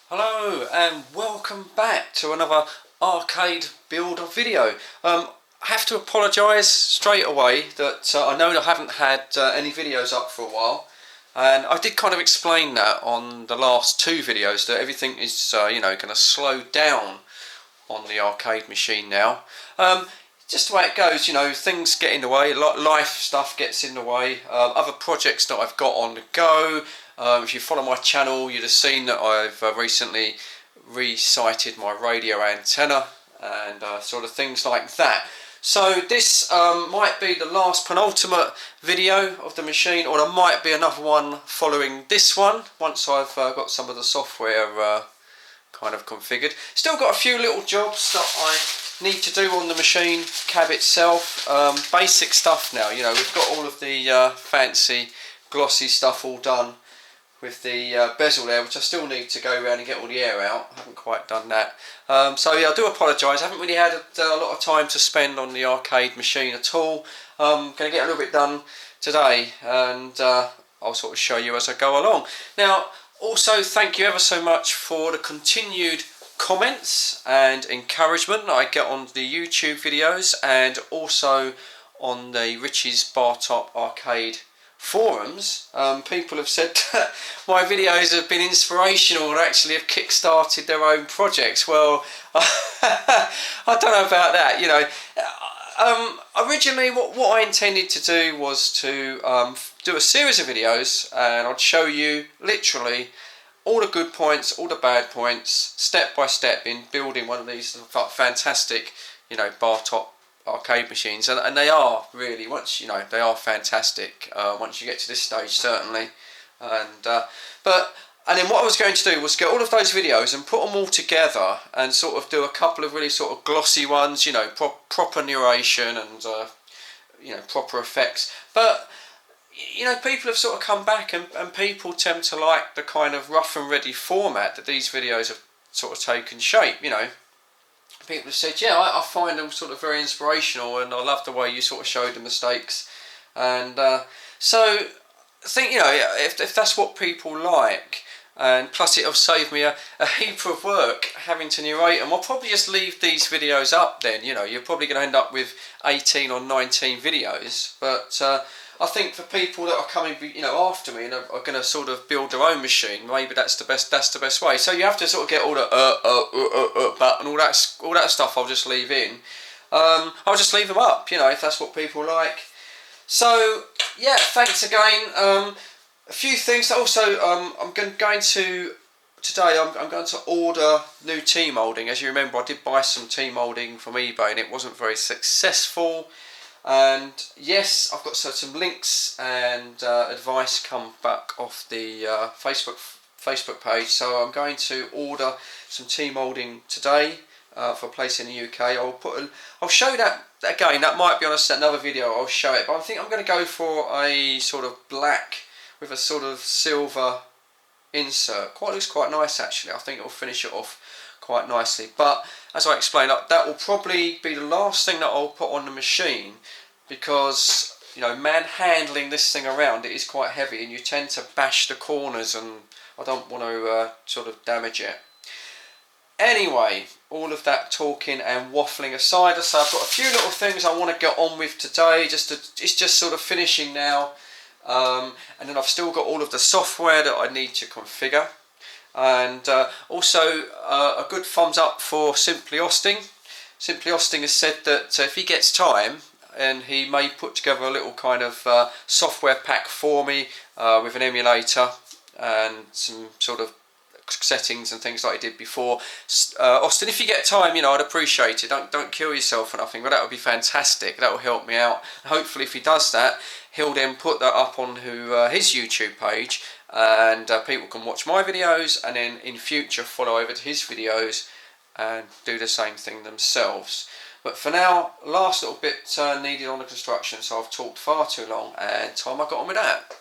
Hello and welcome back to another arcade builder video. I have to apologise straight away that I know I haven't had any videos up for a while, and I did kind of explain that on the last two videos that everything is going to slow down on the arcade machine now. Just the way it goes, things get in the way, life stuff gets in the way, other projects that I've got on the go. If you follow my channel, you'd have seen that I've recently resighted my radio antenna and sort of things like that. So this might be the last penultimate video of the machine, or there might be another one following this one once I've got some of the software kind of configured. Still got a few little jobs that I need to do on the machine cab itself. Basic stuff now, we've got all of the fancy glossy stuff all done with the bezel there, which I still need to go around and get all the air out. I haven't quite done that. So yeah, I do apologise. I haven't really had a lot of time to spend on the arcade machine at all. I'm going to get a little bit done today, and I'll sort of show you as I go along. Now, also thank you ever so much for the continued comments and encouragement that I get on the YouTube videos, and also on the Richie's Bartop arcade forums. People have said that my videos have been inspirational and actually have kick-started their own projects. Well, I don't know about that. Originally what I intended to do was to do a series of videos, and I'd show you literally all the good points, all the bad points, step by step in building one of these fantastic, Bartop arcade machines, and they are really, they are fantastic once you get to this stage, certainly. And then what I was going to do was get all of those videos and put them all together and sort of do a couple of really sort of glossy ones, proper narration and proper effects. But people have sort of come back, and people tend to like the kind of rough and ready format that these videos have sort of taken shape. People have said, yeah, I find them sort of very inspirational, and I love the way you sort of showed the mistakes. And so I think, if that's what people like, and plus it'll save me a heap of work having to narrate them, I'll probably just leave these videos up then. You're probably going to end up with 18 or 19 videos, but I think for people that are coming, after me and are going to sort of build their own machine, maybe that's the best way. So you have to sort of get all the but and all that stuff. I'll just leave in. I'll just leave them up, if that's what people like. So yeah, thanks again. A few things that also I'm going to today. I'm going to order new T-moulding. As you remember, I did buy some T-moulding from eBay, and it wasn't very successful. And yes, I've got some links and advice come back off the Facebook page. So I'm going to order some T-moulding today for a place in the UK. I'll show that again. That might be on another video. I'll show it, but I think I'm going to go for a sort of black with a sort of silver insert. Looks quite nice actually. I think it'll finish it off quite nicely. But as I explained, that will probably be the last thing that I'll put on the machine, because manhandling this thing around, it is quite heavy, and you tend to bash the corners, and I don't want to sort of damage it. Anyway, all of that talking and waffling aside, so I've got a few little things I want to get on with today. It's just sort of finishing now, and then I've still got all of the software that I need to configure. And also a good thumbs up for Simply Austin. Simply Austin has said that if he gets time, and he may put together a little kind of software pack for me with an emulator and some sort of settings and things like he did before. Austin, if you get time, I'd appreciate it. Don't kill yourself or nothing, but that would be fantastic. That will help me out. And hopefully, if he does that, he'll then put that up on his YouTube page, and people can watch my videos, and then in future follow over to his videos and do the same thing themselves. But for now, last little bit needed on the construction, so I've talked far too long, and time I got on with that.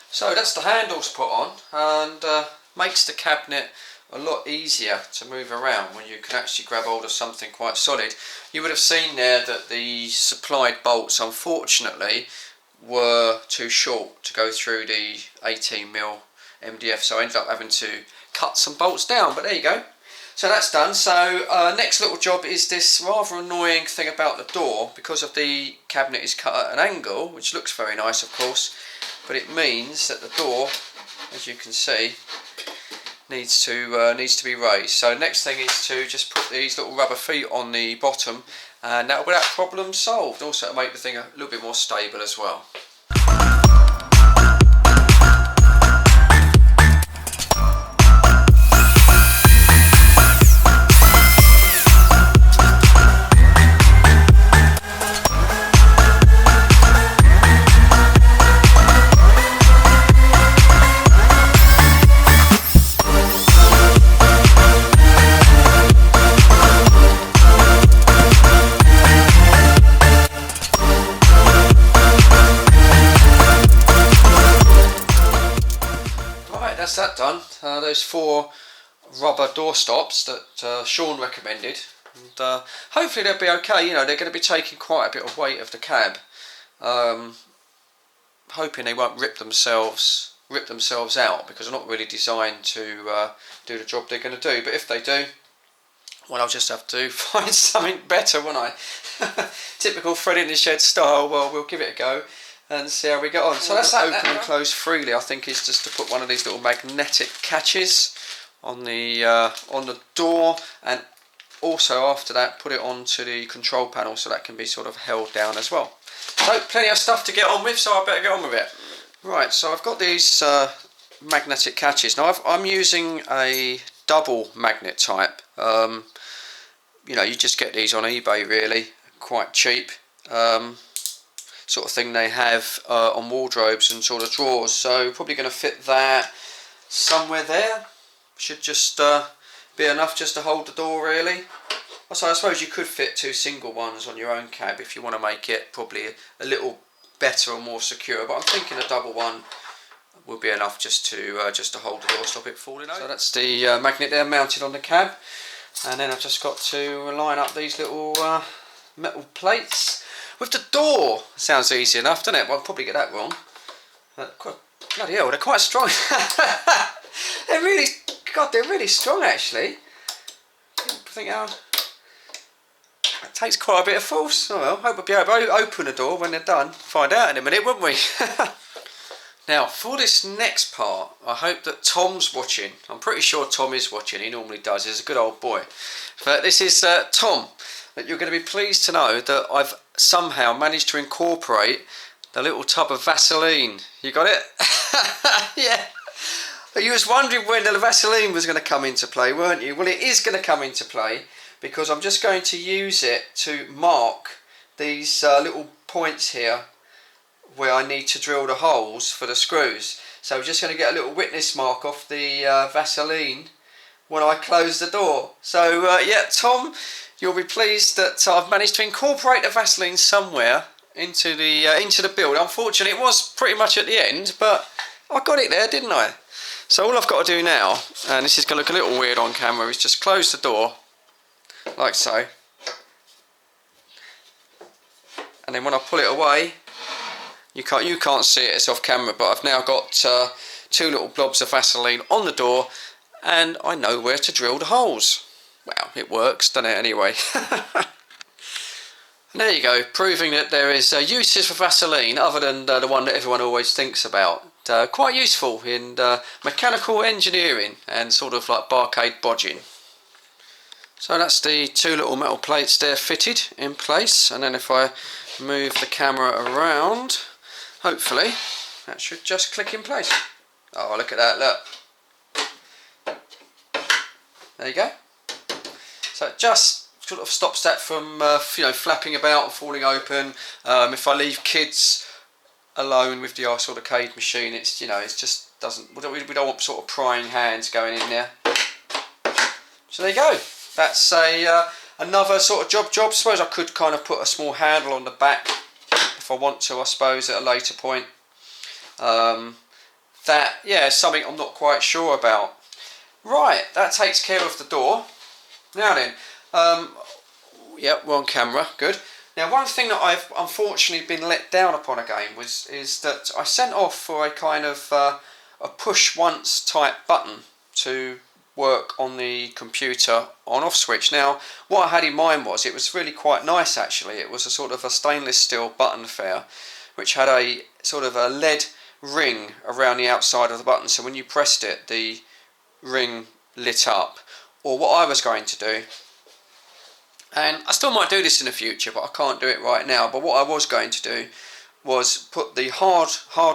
So that's the handles put on, and makes the cabinet a lot easier to move around when you can actually grab hold of something quite solid. You would have seen there that the supplied bolts unfortunately were too short to go through the 18mm MDF, so I ended up having to cut some bolts down, but there you go. So that's done. So next little job is this rather annoying thing about the door. Because of the cabinet is cut at an angle, which looks very nice of course, but it means that the door, as you can see, needs to be raised. So next thing is to just put these little rubber feet on the bottom, and that'll be that problem solved. Also to make the thing a little bit more stable as well. That's that done. Those 4 rubber door stops that Sean recommended, and hopefully they'll be okay. You know, they're going to be taking quite a bit of weight of the cab. Hoping they won't rip themselves out, because they're not really designed to do the job they're going to do. But if they do, well, I'll just have to find something better, won't I? Typical Fred in the Shed style. Well, we'll give it a go and see how we get on. So that's that. Open and close freely, I think, is just to put one of these little magnetic catches on the door, and also after that put it onto the control panel so that can be sort of held down as well. So plenty of stuff to get on with, so I better get on with it. Right, so I've got these magnetic catches. Now I'm using a double magnet type. You know, you just get these on eBay really, quite cheap. Sort of thing they have on wardrobes and sort of drawers, so probably going to fit that somewhere there. Should just be enough just to hold the door really. So I suppose you could fit 2 single ones on your own cab if you want to make it probably a little better or more secure, but I'm thinking a double one will be enough just to hold the door, stop it falling over. So that's the magnet there mounted on the cab, and then I've just got to line up these little metal plates with the door. Sounds easy enough, doesn't it? Well, I'll probably get that wrong. Bloody hell, they're quite strong. they're really strong actually. I think it takes quite a bit of force. Oh well, hope we'll be able to open the door when they're done. Find out in a minute, won't we? Now, for this next part, I hope that Tom's watching. I'm pretty sure Tom is watching. He normally does. He's a good old boy. But this is Tom. That you're going to be pleased to know that I've somehow managed to incorporate the little tub of Vaseline. You got it? Yeah. You was wondering when the Vaseline was going to come into play, weren't you? Well, it is going to come into play, because I'm just going to use it to mark these little points here where I need to drill the holes for the screws. So I'm just going to get a little witness mark off the Vaseline when I close the door. So yeah, Tom, you'll be pleased that I've managed to incorporate the Vaseline somewhere into the build. Unfortunately, it was pretty much at the end, but I got it there, didn't I? So all I've got to do now, and this is going to look a little weird on camera, is just close the door, like so. And then when I pull it away, you can't see it, it's off camera, but I've now got 2 little blobs of Vaseline on the door, and I know where to drill the holes. Well, it works, doesn't it, anyway? And there you go, proving that there is uses for Vaseline other than the one that everyone always thinks about. Quite useful in mechanical engineering and sort of like barcade bodging. So that's the 2 little metal plates there fitted in place, and then if I move the camera around, hopefully that should just click in place. Oh, look at that, look. There you go. So it just sort of stops that from flapping about and falling open. If I leave kids alone with the arcade machine, it's it just doesn't. We don't want sort of prying hands going in there. So there you go. That's another sort of job. I suppose I could kind of put a small handle on the back if I want to. I suppose at a later point. That is something I'm not quite sure about. Right, that takes care of the door. Now then, we're on camera. Good. Now, one thing that I've unfortunately been let down upon again is that I sent off for a kind of a push once type button to work on the computer on-off switch. Now, what I had in mind it was really quite nice actually. It was a sort of a stainless steel button affair, which had a sort of a lead ring around the outside of the button. So when you pressed it, the ring lit up. Or what I was going to do, and I still might do this in the future, but I can't do it right now. But what I was going to do was put the hard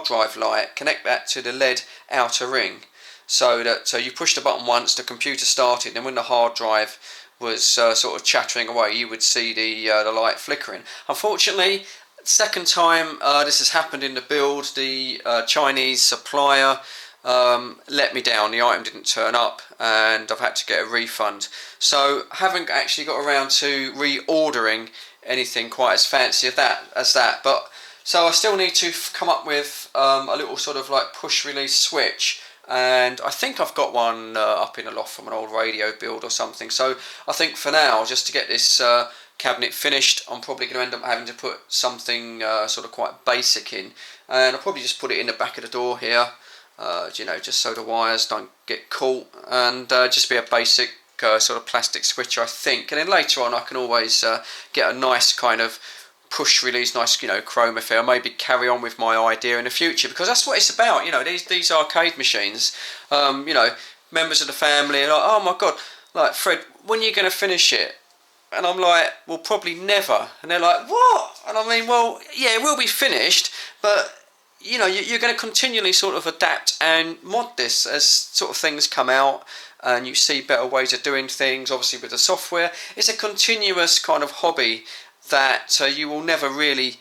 drive light, connect that to the LED outer ring, so you push the button once, the computer started, and when the hard drive was sort of chattering away, you would see the light flickering. Unfortunately, second time this has happened in the build, the Chinese supplier let me down. The item didn't turn up and I've had to get a refund. So I haven't actually got around to reordering anything quite as fancy as that. But so I still need to come up with a little sort of like push release switch, and I think I've got one up in the loft from an old radio build or something. So I think for now, just to get this cabinet finished, I'm probably going to end up having to put something sort of quite basic in, and I'll probably just put it in the back of the door here. Just so the wires don't get caught, and just be a basic sort of plastic switch, I think. And then later on I can always get a nice kind of push release, nice chrome affair, maybe carry on with my idea in the future, because that's what it's about. These arcade machines, members of the family are like, oh my god, like, Fred, when are you going to finish it? And I'm like, well, probably never. And they're like, what? And I mean, well, yeah, it will be finished, but you're going to continually sort of adapt and mod this as sort of things come out and you see better ways of doing things. Obviously with the software, it's a continuous kind of hobby that you will never really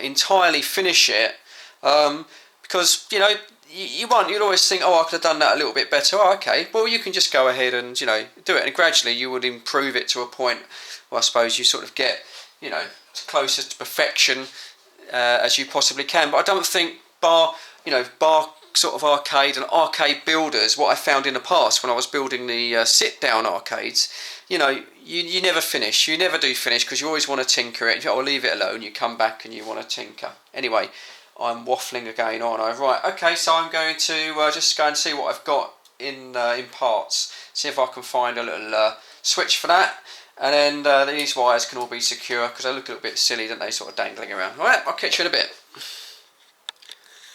entirely finish it, because you'll always think, oh, I could have done that a little bit better. Oh, okay, well, you can just go ahead and do it, and gradually you would improve it to a point where I suppose you sort of get as close to perfection as you possibly can. But I don't think bar sort of arcade and arcade builders, what I found in the past when I was building the sit down arcades, you never finish. You never do finish, because you always want to tinker it. I'll leave it alone. You come back and you want to tinker. Anyway, I'm waffling again, aren't I? Right, okay, so I'm going to just go and see what I've got in parts. See if I can find a little switch for that. And then these wires can all be secure, because they look a little bit silly, don't they, sort of dangling around. Alright, I'll catch you in a bit.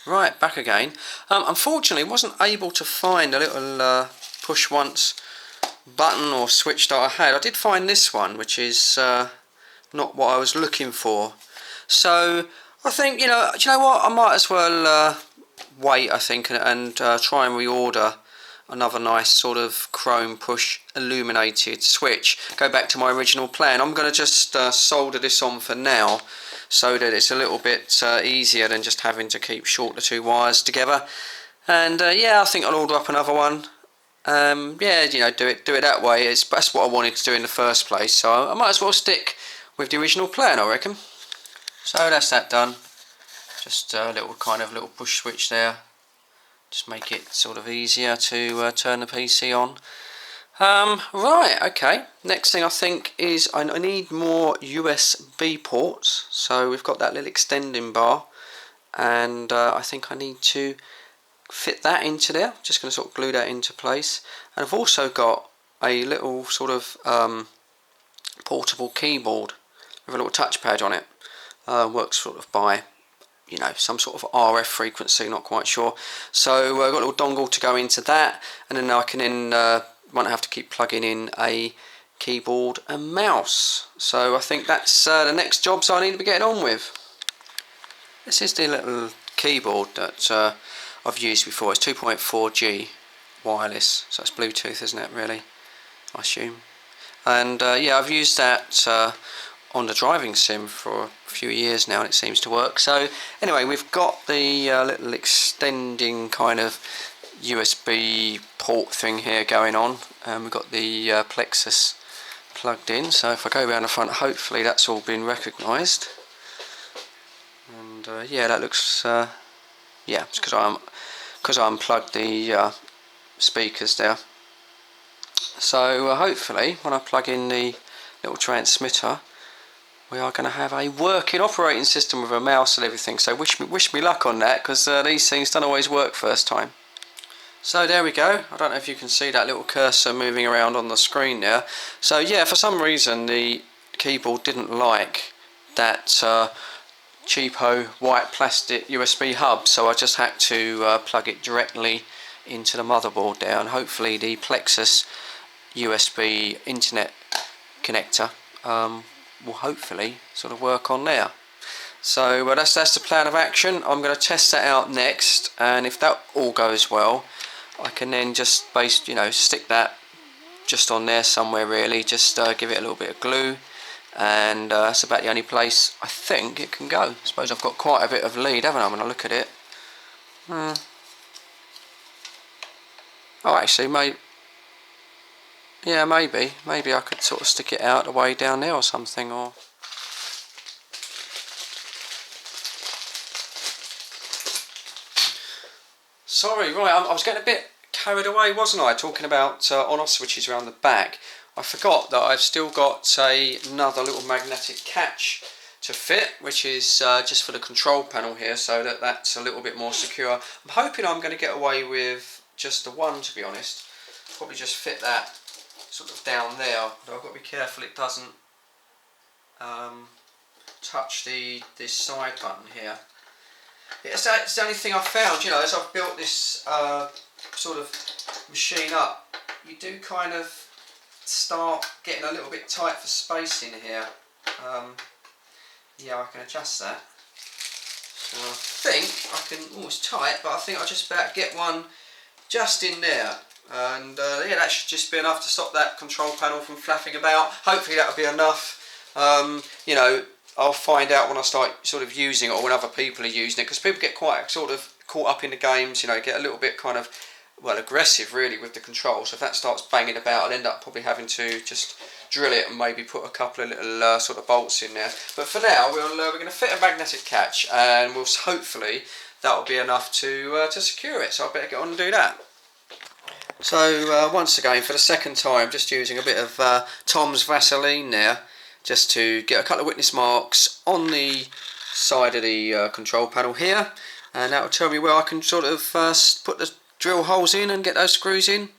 Right, back again. Unfortunately, wasn't able to find a little push once button or switch that I had. I did find this one, which is not what I was looking for. So I think, do you know what? I might as well wait, I think, and try and reorder another nice sort of chrome push illuminated switch. Go back to my original plan. I'm going to just solder this on for now, so that it's a little bit easier than just having to keep short the two wires together. And I think I'll order up another one. Do it that way. That's what I wanted to do in the first place, so I might as well stick with the original plan, I reckon. So that's that done. Just a little push switch there. Just make it sort of easier to turn the PC on. Right, okay. Next thing I think is I need more USB ports. So we've got that little extending bar, and I think I need to fit that into there. Just going to sort of glue that into place. And I've also got a little sort of portable keyboard with a little touchpad on it. Works sort of by some sort of RF frequency, not quite sure. So I've got a little dongle to go into that, and then I can won't have to keep plugging in a keyboard and mouse. So I think that's the next jobs I need to be getting on with. This is the little keyboard that I've used before. It's 2.4G wireless, so it's Bluetooth, isn't it, really? I assume. And yeah, I've used that on the driving sim for a few years now, and it seems to work. So anyway, we've got the little extending kind of USB port thing here going on, and we've got the plexus plugged in. So if I go around the front, hopefully that's all been recognised. And yeah, that looks yeah, it's because I unplugged the speakers there. So hopefully when I plug in the little transmitter, we are going to have a working operating system with a mouse and everything. So wish me luck on that, because these things don't always work first time. So there we go. I don't know if you can see that little cursor moving around on the screen there. So yeah, for some reason the keyboard didn't like that cheapo white plastic USB hub, so I just had to plug it directly into the motherboard there, and hopefully the Plexus USB internet connector will hopefully sort of work on there. So that's the plan of action. I'm going to test that out next, and if that all goes well, I can then just stick that just on there somewhere really, just give it a little bit of glue, and that's about the only place I think it can go. I suppose I've got quite a bit of lead, haven't I, when I look at it? Oh, actually, yeah, maybe I could sort of stick it out the way down there or something, or... Sorry, right, I was getting a bit carried away, wasn't I, talking about on-off switches around the back. I forgot that I've still got another little magnetic catch to fit, which is just for the control panel here, so that's a little bit more secure. I'm hoping I'm going to get away with just the one, to be honest. Probably just fit that sort of down there, but I've got to be careful it doesn't touch this side button here. It's the only thing I've found, as I've built this sort of machine up, you do kind of start getting a little bit tight for space in here. Yeah, I can adjust that. So I think I can, it's tight, but I think I'll just about get one just in there. And yeah, that should just be enough to stop that control panel from flapping about. Hopefully that'll be enough. I'll find out when I start sort of using it, or when other people are using it, because people get quite sort of caught up in the games, get a little bit kind of, well, aggressive really with the control. So if that starts banging about, I'll end up probably having to just drill it and maybe put a couple of little sort of bolts in there. But for now, we're going to fit a magnetic catch, and we'll hopefully that'll be enough to secure it. So I better get on and do that. So once again, for the second time, just using a bit of Tom's Vaseline there, just to get a couple of witness marks on the side of the control panel here, and that will tell me where I can sort of put the drill holes in and get those screws in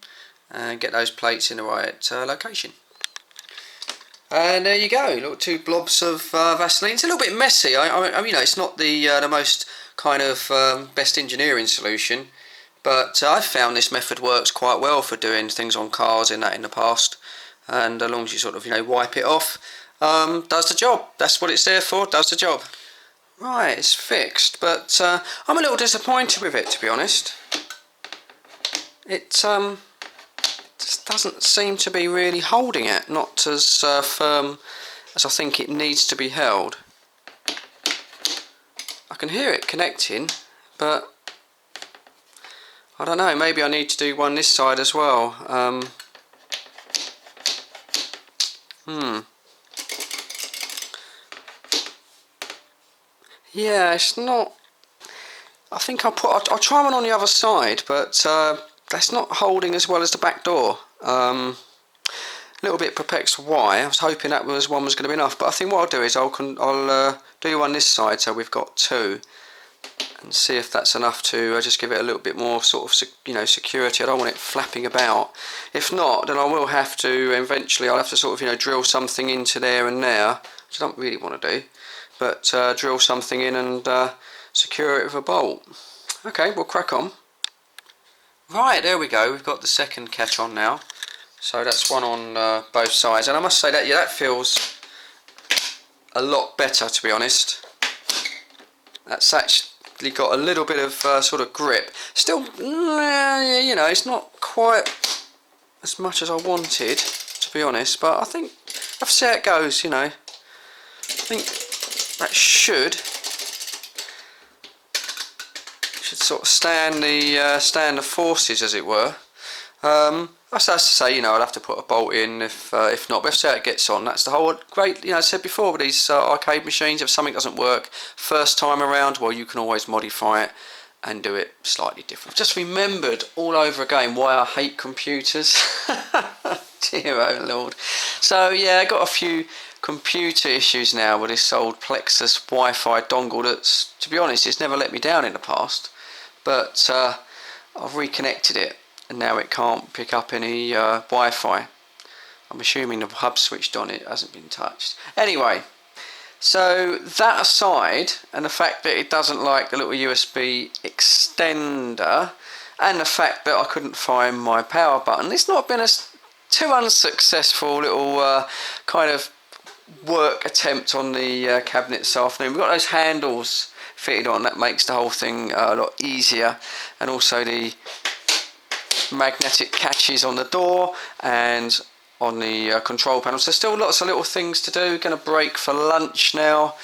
and get those plates in the right location. And there you go, little two blobs of Vaseline. It's a little bit messy. I mean, it's not the most kind of best engineering solution, but I've found this method works quite well for doing things on cars in the past, and as long as you sort of wipe it off, does the job. That's what it's there for, does the job. Right, it's fixed, but I'm a little disappointed with it, to be honest. It just doesn't seem to be really holding it, not as firm as I think it needs to be held. I can hear it connecting, but I don't know, maybe I need to do one this side as well. Yeah, it's not... I think I'll try one on the other side, but that's not holding as well as the back door. A little bit perplexed why. I was hoping that one was going to be enough, but I think what I'll do is I'll do one this side, so we've got two, and see if that's enough to just give it a little bit more sort of security. I don't want it flapping about. If not, then I will have to eventually. I'll have to sort of drill something into there and there, which I don't really want to do. But drill something in and secure it with a bolt. Okay, we'll crack on. Right, there we go. We've got the second catch on now. So that's one on both sides, and I must say that that feels a lot better, to be honest. That's actually got a little bit of sort of grip. Still, it's not quite as much as I wanted. to be honest, but I think I'll see how it goes, you know. I think that should sort of stand the forces, as it were. That's to say, you know, I'd have to put a bolt in if not. But let's see how it gets on. That's the whole great, you know, I said before with these arcade machines. If something doesn't work first time around, well, you can always modify it and do it slightly different. I've just remembered all over again why I hate computers. Dear oh Lord. So yeah, I got a few computer issues now with this old Plexus Wi-Fi dongle that's, to be honest, it's never let me down in the past. But I've reconnected it and now it can't pick up any Wi-Fi. I'm assuming the hub switched on, it hasn't been touched. Anyway, so that aside, and the fact that it doesn't like the little USB extender, and the fact that I couldn't find my power button, it's not been a too unsuccessful little kind of work attempt on the cabinet this afternoon. We've got those handles fitted on, that makes the whole thing a lot easier, and also the magnetic catches on the door and on the control panel. So still lots of little things to do. Going to break for lunch now,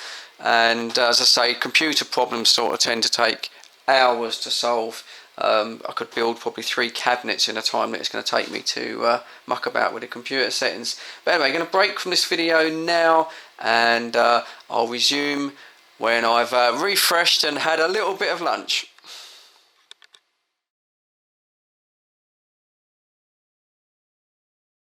and as I say, computer problems sort of tend to take hours to solve. I could build probably 3 cabinets in the time that it's going to take me to muck about with the computer settings. But anyway, going to break from this video now, and I'll resume when I've refreshed and had a little bit of lunch.